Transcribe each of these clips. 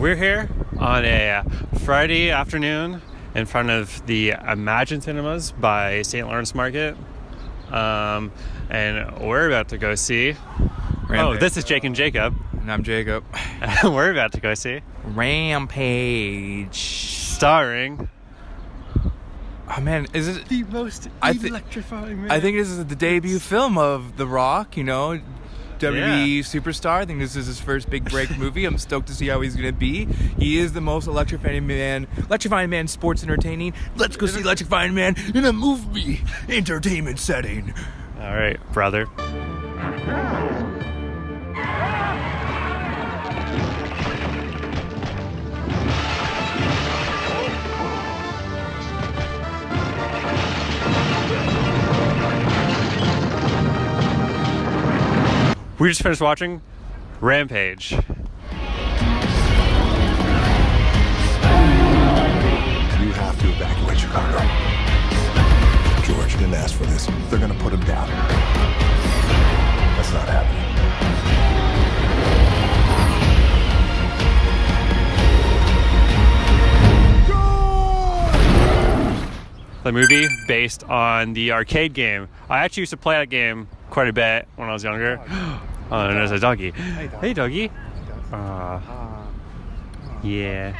We're here on a Friday afternoon in front of the Imagine Cinemas by St. Lawrence Market. And we're about to go see... Rampage. Oh, this is Jake and Jacob. And I'm Jacob. We're about to go see... Rampage. Starring... Oh man, is it the most electrifying movie? I think this is the debut film of The Rock, WWE superstar. I think this is his first big break movie. I'm stoked to see how he's going to be. He is the most electrifying man sports entertaining. Let's go see Electrifying Man in a movie entertainment setting. All right, brother. We just finished watching Rampage. You have to evacuate Chicago. George didn't ask for this. They're gonna put him down. That's not happening. The movie based on the arcade game. I actually used to play that game quite a bit when I was younger. Oh, and there's a doggy. Hey, doggy. Yeah.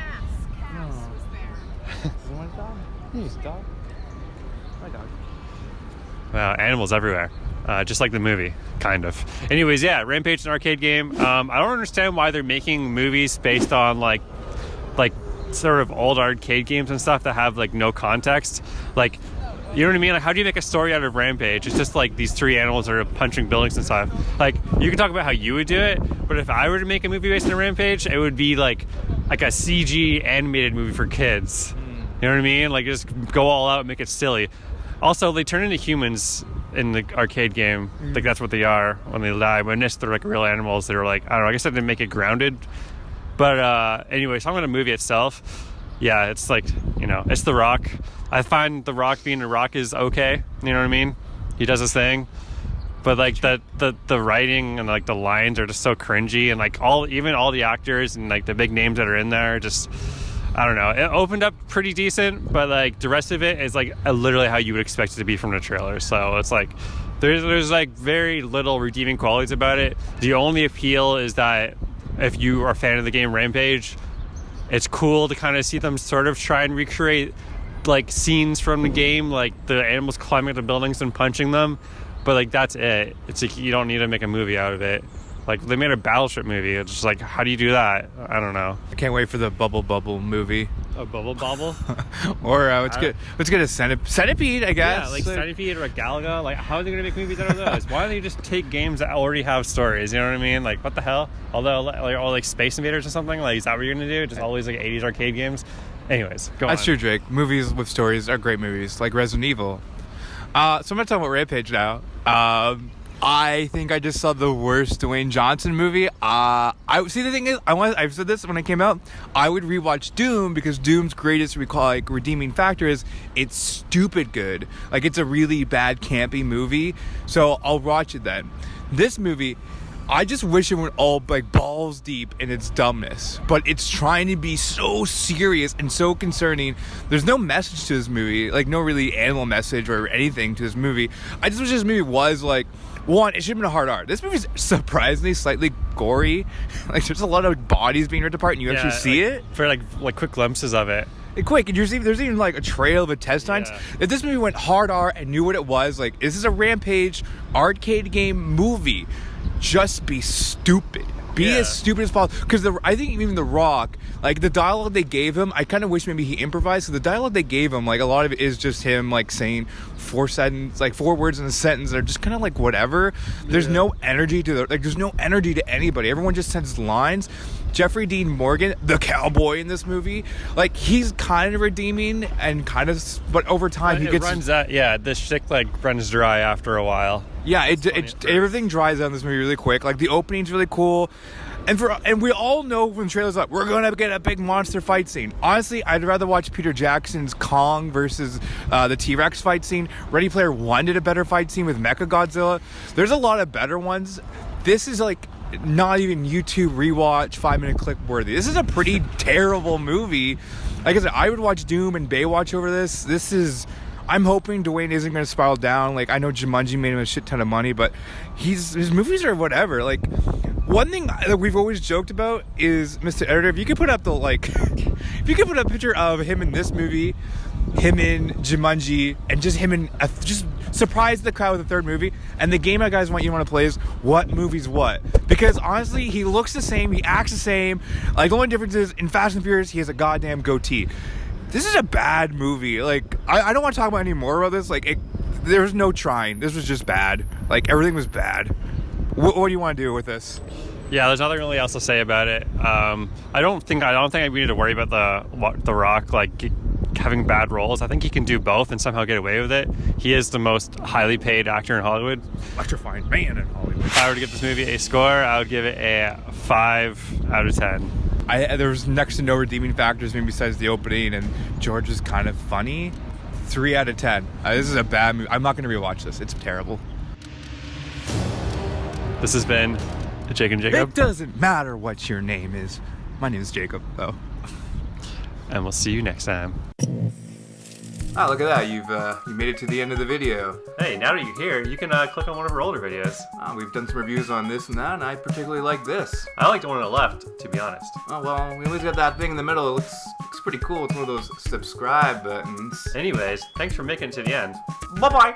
Wow, animals everywhere. Just like the movie, kind of. Anyways, yeah, Rampage is an arcade game. I don't understand why they're making movies based on like sort of old arcade games and stuff that have like no context. Like, you know what I mean? Like, how do you make a story out of Rampage? It's just like these three animals are punching buildings and stuff. Like, you can talk about how you would do it, but if I were to make a movie based on Rampage, it would be like a CG animated movie for kids. You know what I mean? Like, just go all out and make it silly. Also, they turn into humans in the arcade game. Like, that's what they are when they die. When they're like real animals, they're like, I don't know, I guess I didn't make it grounded. But anyway, talking about the movie itself, yeah, it's like, it's The Rock. I find The Rock being The Rock is okay. You know what I mean? He does his thing. But like the writing and like the lines are just so cringy, and like all the actors and like the big names that are in there, just, I don't know. It opened up pretty decent, but like the rest of it is like literally how you would expect it to be from the trailer. So it's like there's like very little redeeming qualities about it. The only appeal is that if you are a fan of the game Rampage, it's cool to kind of see them sort of try and recreate like scenes from the game, like the animals climbing up the buildings and punching them, but like that's it. It's like you don't need to make a movie out of it. Like, they made a Battleship movie. It's just like, how do you do that? I don't know. I can't wait for the Bubble movie. A Bubble? Or let's get a Centipede, I guess. Yeah, like Centipede or a Galaga. Like, how are they going to make movies out of those? Why don't they just take games that already have stories? You know what I mean? Like, what the hell? Although, like Space Invaders or something? Like, is that what you're going to do? Just all these, like, 80s arcade games? Anyways, go on. That's true, Drake. Movies with stories are great movies, like Resident Evil. So I'm going to talk about Rampage now. I think I just saw the worst Dwayne Johnson movie. The thing is, I've said this when it came out. I would rewatch Doom because Doom's greatest redeeming factor is it's stupid good. Like, it's a really bad campy movie. So I'll watch it then. This movie, I just wish it went all like balls deep in its dumbness, but it's trying to be so serious and so concerning. There's no message to this movie, like no really animal message or anything to this movie. I just wish this movie was like, one, it should have been a hard R. This movie's surprisingly slightly gory. Like, there's a lot of bodies being ripped apart, and you actually see it. For like quick glimpses of it. Quick, and there's even like a trail of intestines. Yeah. If this movie went hard R and knew what it was, like, this is a Rampage arcade game movie. Just be stupid. Be as stupid as possible. Because I think even The Rock, like, the dialogue they gave him, I kind of wish maybe he improvised. So the dialogue they gave him, like, a lot of it is just him, like, saying four words in a sentence that are just kind of like whatever. There's no energy to there's no energy to anybody. Everyone just says lines. Jeffrey Dean Morgan, the cowboy in this movie, like, he's kind of redeeming and kind of, but over time this shtick like runs dry after a while. Yeah, everything dries out in this movie really quick. Like, the opening's really cool. And we all know when the trailer's up, we're going to get a big monster fight scene. Honestly, I'd rather watch Peter Jackson's Kong versus the T-Rex fight scene. Ready Player One did a better fight scene with Mechagodzilla. There's a lot of better ones. This is like, not even YouTube rewatch 5-minute clip worthy. This is a pretty terrible movie. Like I said, I would watch Doom and Baywatch over this. I'm hoping Dwayne isn't going to spiral down. Like, I know Jumanji made him a shit ton of money, but his movies are whatever. Like, one thing that we've always joked about is, Mr. Editor, if you could put up if you could put up a picture of him in this movie, him in Jumanji, and just him in, just surprise the crowd with the third movie, and the game I guys want to play is what movie's what. Because honestly, he looks the same, he acts the same. Like, the only difference is, in Fast and Furious, he has a goddamn goatee. This is a bad movie. Like, I don't want to talk about any more about this. Like, there was no trying. This was just bad. Like, everything was bad. What do you want to do with this? Yeah, there's nothing really else to say about it. I don't think we need to worry about the Rock like having bad roles. I think he can do both and somehow get away with it. He is the most highly paid actor in Hollywood. Electrifying man in Hollywood. If I were to give this movie a score, I would give it a 5 out of 10. There was next to no redeeming factors, maybe besides the opening, and George was kind of funny. 3 out of 10. This is a bad movie. I'm not going to rewatch this. It's terrible. This has been Jake and Jacob. It doesn't matter what your name is. My name is Jacob, though. And we'll see you next time. Ah, look at that. You made it to the end of the video. Hey, now that you're here, you can click on one of our older videos. We've done some reviews on this and that, and I particularly like this. I like the one on the left, to be honest. Oh, well, we always got that thing in the middle. It looks pretty cool. It's one of those subscribe buttons. Anyways, thanks for making it to the end. Bye-bye.